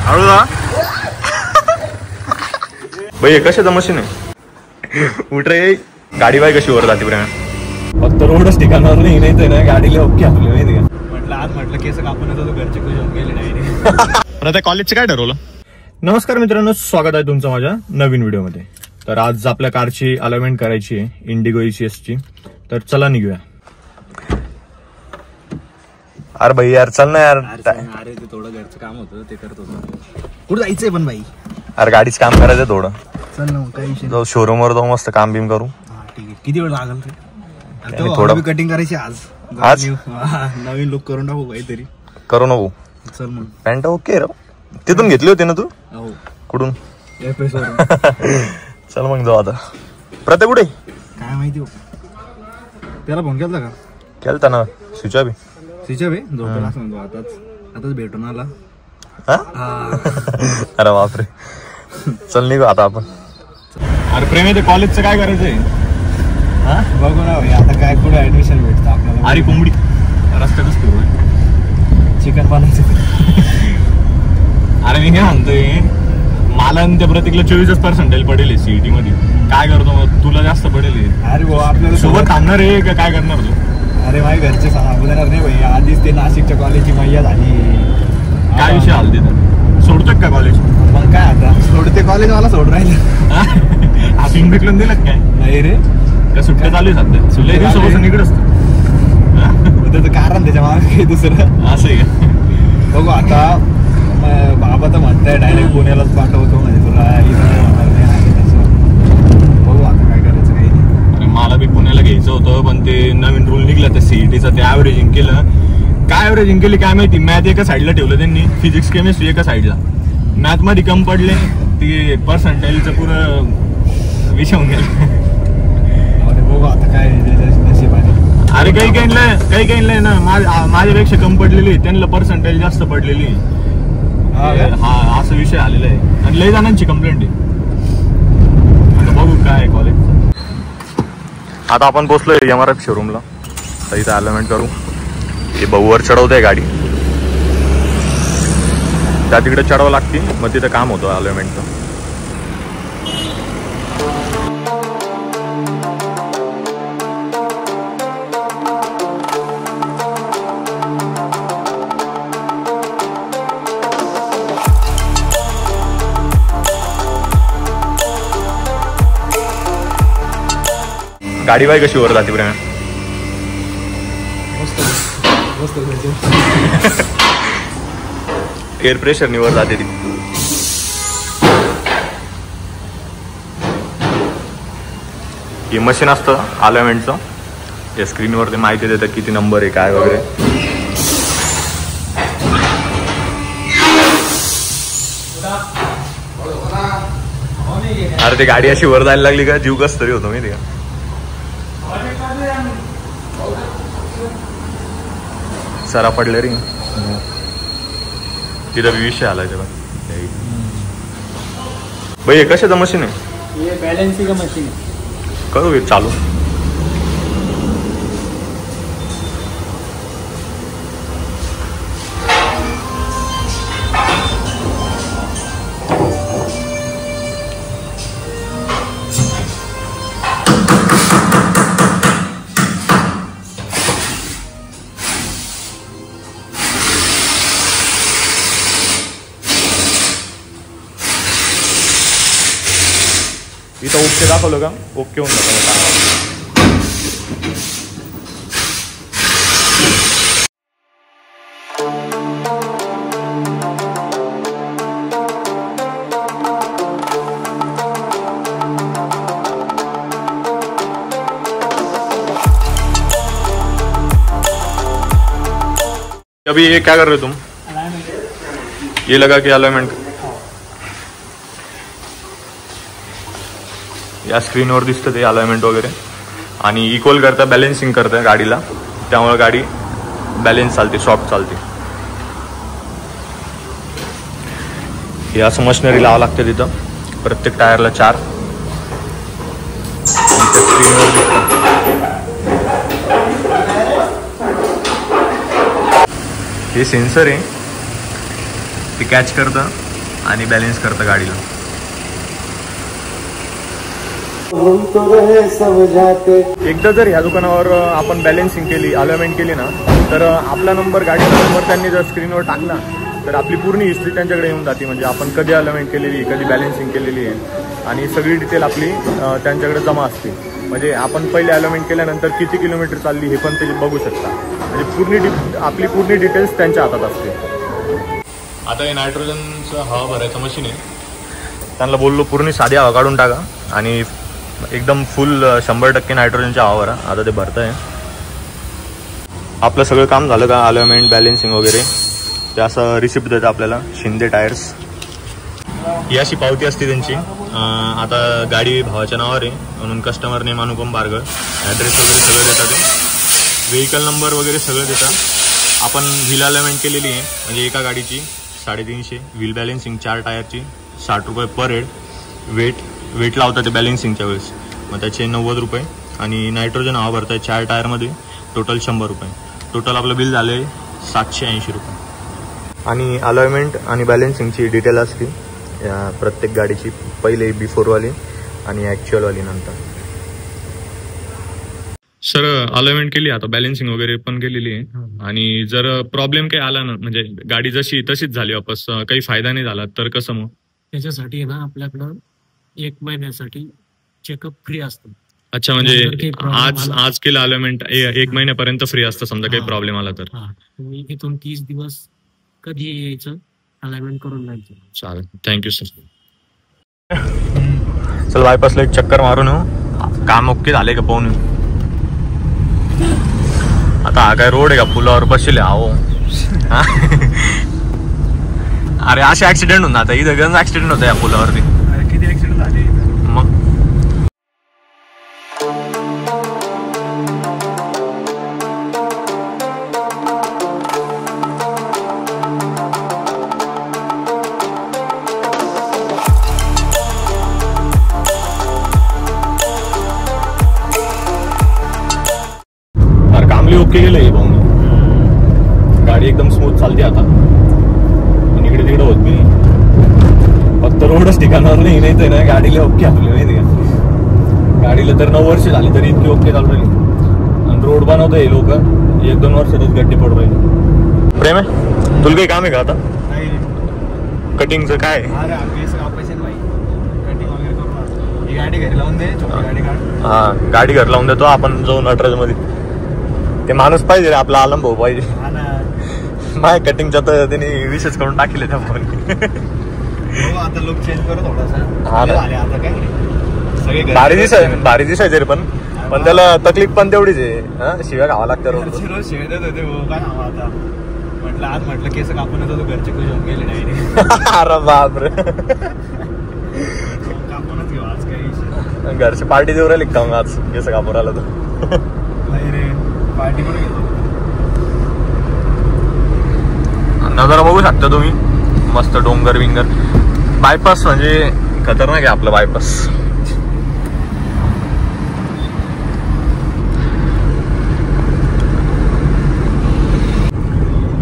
हळू जा भाई. कशाचं मशीन आहे? उठ रे. गाडी बाय कशी वर जाते प्रेम? फक्त रोडच ठिकाणावर नाही तर ना गाडीला ओके आपली माहिती का. म्हटलं आज म्हटलं केस कापून येतो घरचे खुश होऊन गेले नाही. आता कॉलेजचं काय ठरवलं? नमस्कार मित्रांनो, स्वागत आहे तुमचं माझ्या नवीन व्हिडिओमध्ये. तर आज आपल्या कारची अलाइनमेंट करायची आहे इंडिगो ECS ची. तर चला निघूया. अरे भाई यार चल ना यार. अरे ते थोडं घरचं काम होतं ते करत होतो. कुठं जायचंय पण भाई? अरे गाडीच काम करायचं थोडं. चल ना काही विषय जाऊ शोरूम वर जाऊ मस्त काम बिम करू. ठीक आहे. किती वेळ लागेल रे? थोडं कटिंग करायची आज. नवीन लुक करून टाकू काहीतरी. करू नको. चल मग. पॅन्ट ओके रे. तिथून घेतली होती ना तू? हो. कुठून? FS चल मग जाऊ आता. प्रत्येक कुठे? काय माहिती हो. त्याला फोन केलता का? केलता ना. स्विच ऑफ आहे. झोपेला सांगतो आताच भेटून आला. अरे बापरे. चल निघू आता आपण. अरे प्रेम आहे ते कॉलेजचं काय करायचंय? बघू ना भाई आता काय कुठे ऍडमिशन भेटतं आपल्याला. अरे कोंबडी रस्त्यातच फिरू चिकन बनायचं. अरे मी काय म्हणतोय, मला आणि त्या प्रतीकला 24% पडेल CET मध्ये. काय करतो मग? तुला जास्त पडेल. अरे भाऊ आपल्याला सोबत खाणार आहे का काय करणार तू? अरे माझ्या घरचे सांगू देणार नाही भाई. आधीच ते नाशिकच्या कॉलेजची मैया झाली. काय विषय आला तिथं? सोडतो का कॉलेज? मग काय आता सोडते कॉलेज मला सोड राहिलं. असं भेटलं दिलं काय? नाही रे. का सुट्ट्या चालू आहे सध्या? सुट्ट्या दिवसापासून इकडे असतो. त्याचं कारण त्याच्या मागे काही दुसरं असं आहे का? बघू आता. बाबा तर म्हणताय डायरेक्ट पुण्यालाच पाठवतो म्हणजे तुला होणार नाही तसं. बघू आता काय करायचं काही नाही. अरे मला बी पुण्याला घ्यायचं होतं पण ते नवीन रूल निघला त्या CETचं. ते ऍव्हरेजिंग केलं. काय ऍव्हरेजिंग केली काय माहिती. मॅथ एका साईडला ठेवलं त्यांनी, फिजिक्स केमिस्ट्री एका साईडला. मॅथ मध्ये कम पडले. ते पर्सेंटाईलचं पुरं विषय होऊन गेलं. बघू आता काय नशीब आहे. अरे काही काही ना माझ्यापेक्षा कम पडलेली, त्यांना पर्सेंटेज जास्त पडलेली. हा असा विषय आलेला आहे आणि लय जणांची कंप्लेंट आहे. आता बघू काय कॉलेज. आता आपण पोहोचलोय MRF शोरूमला. तर इथं अलाइनमेंट करू. हे भाऊवर चढवतंय गाडी. त्या तिकडे चढवावं लागते मग तिथं काम होतं अलाइनमेंटचं. गाडी बाय कशी वर जाते प्रेम? एअर प्रेशर वर जाते ती. हे मशीन असतं अलाइनमेंटचं. या स्क्रीनवर ते माहिती देतं किती नंबर आहे काय वगैरे. अरे ते गाडी अशी वर जायला लागली का जीव कस तरी होतो माहिती का. सरा पडले रे तिथं विषय आलाय तेव्हा. भाई कशाचं मशीन आहे? ये बैलेंसिंग का मशीन है. करू चालू. इथं ओके दाखवलं का? ओके होऊन जातं. अभी ये क्या कर रहे हो तुम? ये लगा कि अलाइनमेंट. या स्क्रीनवर दिसतं ते अलाइनमेंट वगैरे. आणि इक्वल करता बॅलेन्सिंग करतं गाडीला. त्यामुळे गाडी बॅलेन्स चालते, सॉफ्ट चालते. हे असं मशिनरी लावावं लागतं तिथं. प्रत्येक टायरला 4. हे सेन्सर आहे, ते कॅच करतं आणि बॅलेन्स करतं गाडीला. एकदा जर ह्या दुकानावर आपण बॅलेन्सिंग केली, अलाइनमेंट केली ना, तर आपला नंबर, गाडीचा नंबर त्यांनी जर स्क्रीनवर टाकला तर आपली पूर्ण हिस्ट्री त्यांच्याकडे येऊन जाते. म्हणजे आपण कधी अलाइनमेंट केलेली, कधी बॅलेन्सिंग केलेली आहे आणि सगळी डिटेल आपली त्यांच्याकडे जमा असते. म्हणजे आपण पहिले अलाइनमेंट केल्यानंतर किती किलोमीटर चालली हे पण ते बघू शकता. म्हणजे आपली पूर्ण डिटेल्स त्यांच्या हातात असते. आता हे नायट्रोजनचं हवा भरायचं मशीन आहे. त्यांना बोललो पूर्ण साधी हवा काढून टाका आणि एकदम फुल 100% नायट्रोजनची हवा भरा. आता ते भरत आहे. आपलं सगळं काम झालं का, अलाइनमेंट, बॅलेन्सिंग वगैरे, ते असं रिसिप्ट देतं आपल्याला शिंदे टायर्स. ही अशी पावती असते त्यांची. आता गाडी भावाच्या नावावर आहे म्हणून customer name Anupam Bargal, address वगैरे सगळं देतात. ते व्हेकल नंबर वगैरे सगळं देतात. आपण व्हील अलाइनमेंट केलेली आहे. म्हणजे एका गाडीची 350, व्हील बॅलेन्सिंग 4 टायरची 60 रुपये पर हेड. वेट लावतात ते बॅलेन्सिंगच्या वेळेस, मग त्याचे 90 रुपये. आणि नायट्रोजन हवा भरताय 4 टायरमध्ये, टोटल 100 रुपये. टोटल आपलं बिल झालं आहे 780 रुपये. आणि अलाइनमेंट आणि बॅलेन्सिंगची डिटेल असते या प्रत्येक गाडीची, पहिले बिफोरवाली आणि ॲक्च्युअलवाली नंतर. सर अलाइनमेंट केली, आता बॅलेन्सिंग वगैरे पण केलेली आहे. आणि जर प्रॉब्लेम काही आला ना, म्हणजे गाडी जशी तशीच झाली वापस, काही फायदा नाही झाला तर कसं मग? त्याच्यासाठी ना आपल्याकडं 1 महिन्यासाठी चेकअप फ्री असतं. अच्छा, म्हणजे आज केलं अलाइनमेंट 1 महिन्यापर्यंत फ्री असतं समजा काही प्रॉब्लेम आला तर. तुम्ही इथून 30 दिवस कधी यायचं, अलाइनमेंट करून जायचं. चालेल, थँक्यू सर. चल बायपासला एक चक्कर मारून येऊ, काम ओके झाले का पाहून येऊ. आता हा काय रोड आहे का, पुलावर बसले आहो. अरे असे ऍक्सिडेंट होऊन आता इथं गंज ऍक्सिडेंट होतं या पुलावरती. किती ऍक्सिडेंट झाले मग. कामली ओके गेलंय भाऊ, गाडी एकदम स्मूथ चालते आता. आणि इकडे तिकडे होत नाही, फक्त रोडच ठिकाणावर नाही तर ना गाडीला ओके आपली, माहिती का. गाडीला तर 9 वर्ष झाली तरी इतकी ओके चालू राहिली. आणि रोड बनवत आहे लोक 1-2 वर्षातच गड्डे पडू राहिले. प्रेम आहे तुला काही काम आहे का आता कटिंगचं? काय गाडी घरी लावून दे, हा गाडी घर लावून देतो आपण, जाऊ नटराज मध्ये. ते माणूस पाहिजे रे आपला, आलम भाऊ पाहिजे. माय कटिंगचा तर त्यांनी विशेष करून टाकले त्या फोन. आता लुक चेंज करू थोडासा. भारी दिसायचे रे, पण त्याला तकलीफ पण तेवढीच आहे. शिव्या खावा लागतं रोज. शिव्या देत होते काय हवा आता. म्हटलं आज म्हटलं केस कापून येतो, घरचे खुश होऊन गेले नाही. अरे बापरे, कापूनच घेऊ आज. काही घरची पार्टी देऊ राहिली का मग आज केस कापून आला तर? नाही रे, पार्टी पण घेतो. नजारा बघू शकता तुम्ही, मस्त डोंगर विंगर. बायपास म्हणजे खतरनाक आहे आपलं बायपास.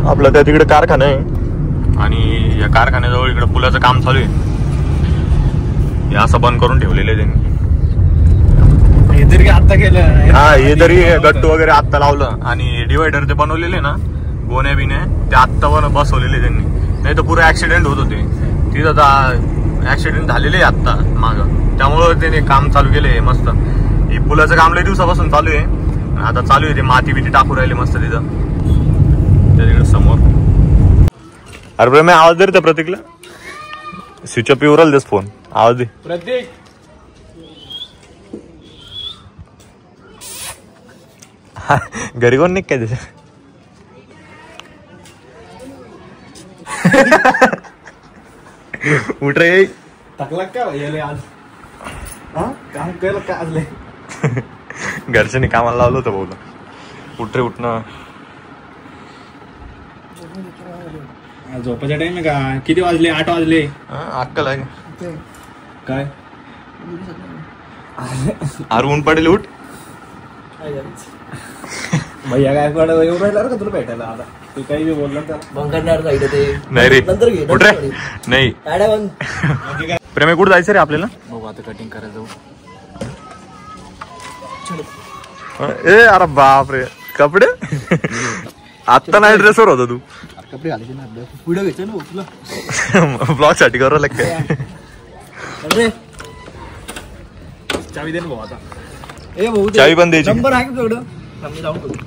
आपलं त्या तिकडे कारखाना आहे आणि या कारखान्याजवळ इकडे पुलाचं काम चालू आहे. हे असं बंद करून ठेवलेलं आहे त्यांनी. आता केलं हा, हे तरी गट्टू वगैरे आत्ता लावलं. आणि डिवायडर ते बनवलेले ना गोण्या बिण्या, ते आत्ता बसवलेले त्यांनी. नाही तर पुरे ऍक्सिडेंट होत होते तिथं. आता ऍक्सिडेंट झालेले आत्ता माग, त्यामुळं त्याने काम चालू केले मस्त. हे पुलाचं काम लय दिवसापासून चालू आहे. आता चालू आहे ते माती बिती टाकू राहिले मस्त तिथं तिकडे समोर. अरे मी आवाज दे रे त्या प्रतीकला. स्विच ऑफ येऊ देस फोन, आवाज दे प्रतीक. घरी कोण नाही काय त्याच्या. उठ रे. टाकला का आज? काम केलं का आज? घरच्यांनी कामाला लावलं होतं बोल. उठ रे, उठणं. झोपाचा टाइम आहे का? किती वाजले? 8 वाजले. अक्कल आहे काय? अरे ऊन पडेल, उठ. भैया गायकवाड येऊन राहिला का तुला भेटायला आता तू काही बी बोलला तर नाही रे कुठे रे नाही प्रेमे कुठं जायचं रे आपल्याला बघू आता कटिंग करायला जाऊ ए अरे बाप रे कपडे आत्ता नाही ड्रेसवर होता तू कपडे घालायचे ना पुढे घ्यायचं ना तुला ब्लॉग साठी करावं लागतं चावी दे ना भाऊ आता ए भाऊ चावी पण द्यायची नंबर आहे का तेवढं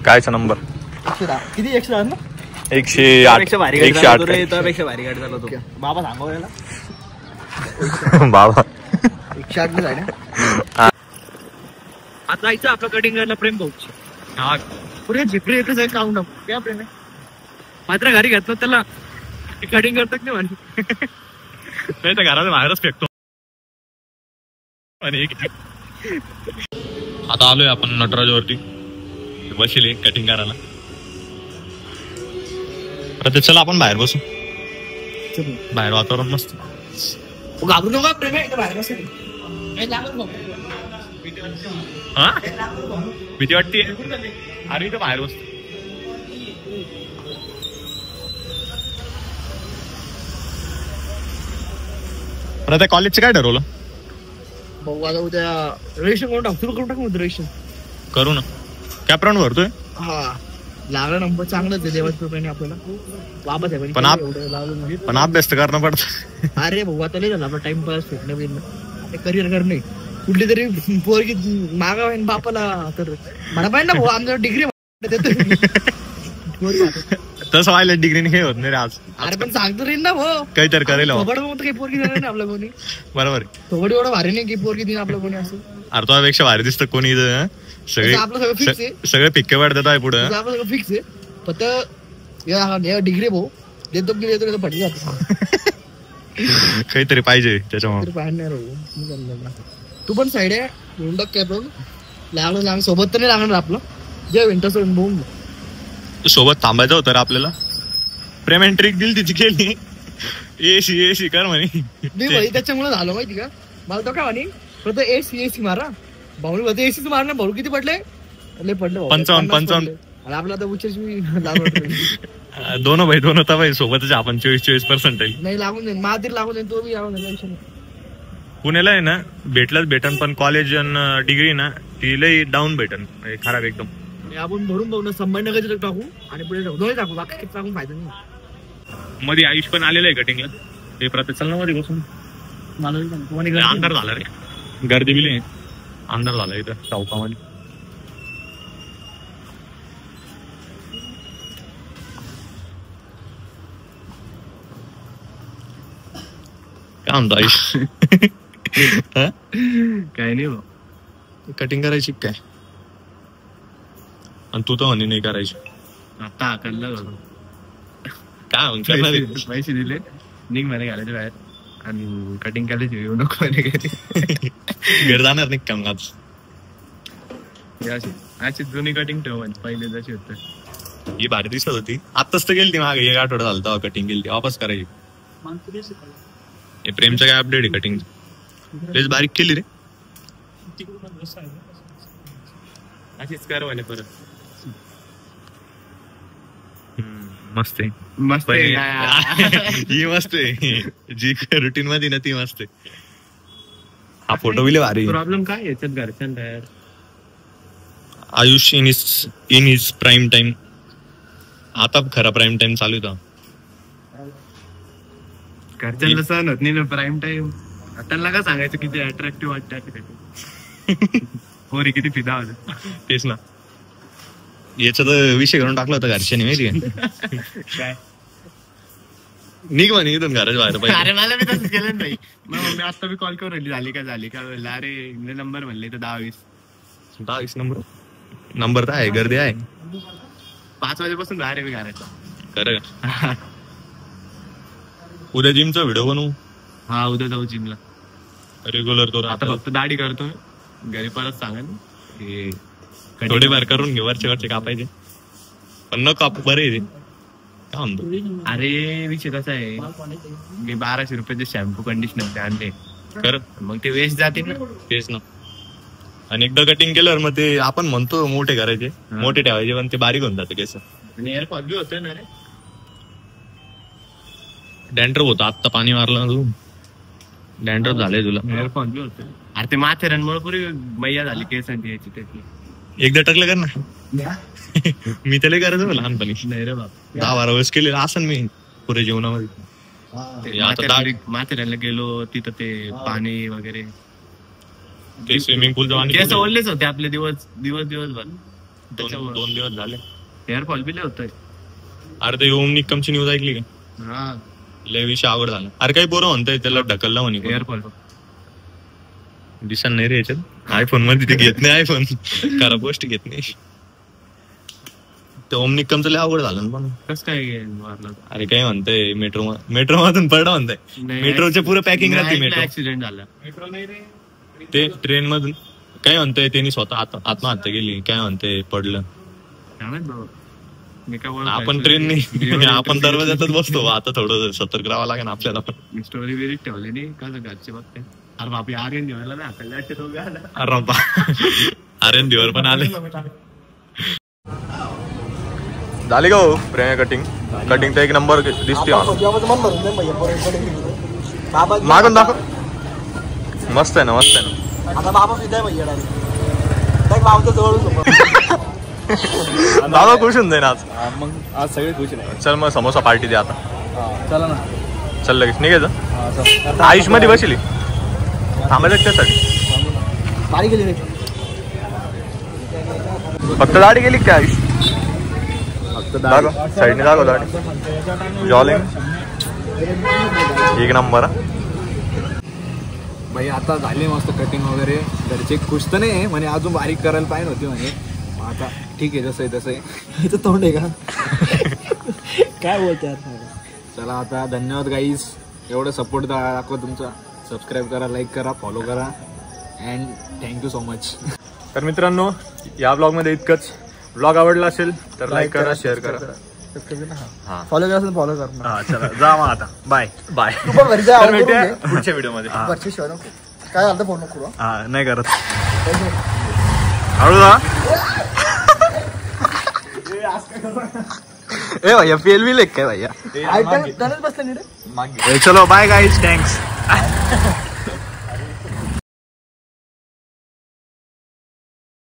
कायचा नंबर किती 110 ना 108 पेक्षा भारी गाडी चालवतो बाबा सांगू याला बाबा 108 आहे ना आता जायचं आपलं कटिंग करायला प्रेम भाऊची हा पुढे झिपरी एकच आहे काउंट क्या प्रेम आहे मात्र घरी घेतलं त्याला कटिंग करतात नाही म्हणजे नाही तर घराच्या बाहेरच फेकतो आणि आता आलोय आपण नटराजवरती बसले कटिंग करायला तर चला आपण बाहेर बसू बाहेर वातावरण मस्त घाबरू नका प्रेम आहे बाहेर बसेल हा भीती वाटते अरे इथं बाहेर बसतो आता कॉलेजचं काय ठरवलं भाऊ आता उद्या रजिस्ट्रेशन करून टाक तुला करून टाक मग रजिस्ट्रेशन करू ना कॅपराऊंड भरतोय हा लागला नंबर चांगलाच आहे देवाच्या कृपेने आपल्याला वापस आहे पण पण अभ्यास तर करणं पडतं अरे भाऊ आता नाही झालं आपला टाइमपास फिरणं बिरणं करिअर करणे कुठली तरी पोरगी मागाव आहे बापाला तर म्हणा पाहिजे ना भाऊ आमच्या डिग्री तसं व्हायला डिग्रीने हे होत नाही रे आज अरे पण सांगतो रे ना भाऊ काहीतरी करेल थोबड काही पोरगी देणार नाही आपल्या कोणी बरोबर थोबड एवढं भारी नाही की पोरगी देईन आपलं कोणी असं अरे तुझ्यापेक्षा भारी दिसतं कोणी इथं सगळे आपलं सगळं फिक्स आहे सगळे पिक्के वाढतात आहे पुढे आपलं सगळं फिक्स आहे फक्त डिग्री भाऊ देतो की देतो पडली जातो काहीतरी पाहिजे त्याच्यामुळे पाहणार तू पण साईड आहे हुंडक कॅप लागलं सोबत तर नाही लागणार आपलं जे विंटर्स बोम सोबत थांबायचं होतं रे आपल्याला पेमेंट ट्रिक दिली तिची केली एसी कर म्हणे मी भाई त्याच्यामुळे झालो माहिती का मला तो काय म्हणे फक्त एसी मारा भाऊ एसीच मार ना भाऊ किती पडले पडले 55 आणि आपला तर उच्च दोन होता भाई सोबतच आपण 24% नाही लागून जाईल महातीर लागून जाईल तो बी लागून जाईल पुण्याला आहे ना भेटन पण कॉलेज आणि डिग्री ना ती लई डाऊन भेटन खराब एकदम आपण भरून बघू ना संभाजीनगरचं टाकू आणि पुढे दोन्ही टाकू बाकी किती टाकून फायदा नाही मध्ये आयुष पण आलेलं आहे कटिंगला ते प्रत्येक चल ना मध्ये बसून अंधार झाला रे गर्दी बिले अंधार झाला इथं चौकामध्ये काय म्हणतो आयुष काय नाही कटिंग करायची काय आणि तू तर म्हणे नाही करायची आता करलं काय पैसे दिले निघ म्हणे घालायचे बाहेर आणि कटिंग करायची येऊ नको म्हणे घर जाणार नाही का मग आज अशी जुनी कटिंग ठेव पहिले जशी होत ही भारी दिसत होती आत्ताच तर गेली ती मागे 1 आठवडा झाला तेव्हा कटिंग केली वापस करायची प्रेमचं काय अपडेट आहे कटिंग प्लीज बारीक केली रे अशीच कर म्हणे परत मस्त आहे मस्त ही मस्त आहे जी रुटीन मध्ये ना ती मस्त आहे हा फोटो बिले भारी प्रॉब्लेम काय याच्यात घरच्यांना यार Ayush in is prime time आता खरा प्राईम टाइम चालू होता घरच्यांना सहन होत नाही ना प्राईम टाइम त्यांना का सांगायचं किती अट्रॅक्टिव्ह वाटतं होरी किती फिदा होत तेच ना याचा तर विषय करून टाकला होता घरच्याने माहिती काय निघ म्हणे इथून घराच्या बाहेर पाहिजे अरे मला मी तसंच केलं नाही मग मी आता मी कॉल करून झाली का म्हणलं अरे नंबर म्हणले तर 10-20 नंबर तर आहे गर्दी आहे 5 वाजेपासून बाहेर आहे मी घराचा खरं का उद्या जिमचा व्हिडिओ बनवू हा उद्या जाऊ जिमला रेग्युलर तो आता फक्त दाढी करतोय घरी परत सांगेन थोडेफार करून घे वरचे कापायचे पण न कापू बरे काय म्हणतो अरे विषय कसा आहे मी 1200 रुपयाचे शॅम्पू कंडिशनर ते आणले कर मग ते वेस्ट जाते ना तेच ना आणि एकदा कटिंग केल्यावर मग ते आपण म्हणतो मोठे करायचे, मोठे ठेवायचे, पण ते बारीक होऊन जाते केस. आणि एअरफॉल बी होतोय ना रे. डॅन्ड्रफ होतं, आत्ता पाणी मारलं ना तू, डॅन्ड्रफ झालंय तुला. एअरफॉल बी होतोय. अरे ते माथेरानमुळे पुरी मैया झाली केसांची याची त्याची. एकदा टकलं कर ना. मी त्याला करायचं लहानपणी, नाही रे बाप. 10-12 वर्ष केलेलं असं मी पुरे जीवनामध्ये. माथेरानला गेलो तिथं ते पाणी वगैरे, ते स्विमिंग पूलचं पाणी केस ओढलेच होते आपले दिवसभर. 2 दिवस झाले. एअरफॉल बी लय होतोय. अरे ते ओम निकमची न्यूज ऐकली का? हा लय विषय आवड झाला. अरे काही पोरं म्हणताय त्याला ढकलला म्हणे. एअरफॉल दिसन नाही रे याच्यात. आयफोन मध्ये ते घेत नाही, आयफोन खराब गोष्टी घेत नाही. ते ओम निकमचं लय अवघड झालं पण. कसं काय मारलं? अरे काय म्हणताय, मेट्रो मधून पडला म्हणताय. मेट्रोचे पुरं पॅकिंग राहते. मेट्रो ऍक्सिडेंट झाला. ते ट्रेन मधून काय म्हणताय, त्यांनी स्वतः आत्महत्या केली, काय म्हणताय पडलं. आपण ट्रेननी आपण दरवाज्यातच बसतो. आता थोडं सतर्क राहावं लागेल आपल्याला पण. स्टोरी वेरी ठेवली नाही का घरचे बघते. अरे बापी आर्यन दिवायला ना आपल्याला आर्यन दिवर पण आले. झाली का हो प्रेम कटिंग? कटिंग तर एक नंबर दिसते. मागून दाखव. मस्त आहे ना, मस्त आहे ना. आता बाबा विदाय भैया बाबाचं जवळ बाबा खुश होऊन जाईन आज. मग आज सगळे खुश नाही. चल मग समोसा पार्टी दे आता. चला ना, चल लगेच निघायचं. आयुष मध्ये बसली थांबायचं त्यासाठी. दाढी गेली रे, फक्त दाढी गेली काय आयुष? दाखव साईडने, दाखव दाढी. जॉलिंग एक नंबर. भाई आता झाली मस्त कटिंग वगैरे. घरचे खुश तर नाही म्हणे, अजून बारीक करायला पाहिजे होती म्हणे. आता ठीक आहे, जसं आहे तसं आहे. इथं तोंड आहे का? काय बोलतात. चला आता धन्यवाद गाईज, एवढं सपोर्ट दाखवा तुमचा. सबस्क्राईब करा, लाईक करा, फॉलो करा अँड थँक्यू सो मच. तर मित्रांनो, या ब्लॉगमध्ये इतकंच. ब्लॉग आवडला असेल तर लाईक करा, शेअर करा, फॉलो करा, फॉलो कर. चला जा मग आता. Bye bye. तू पण घरी जा, पुढच्या व्हिडिओमध्ये. काय झालं फोन नको. नाही करत. हळू जा. ए भैया पेल भी लेक काय भैया. बसले. चलो बाय गाइस, थँक्स.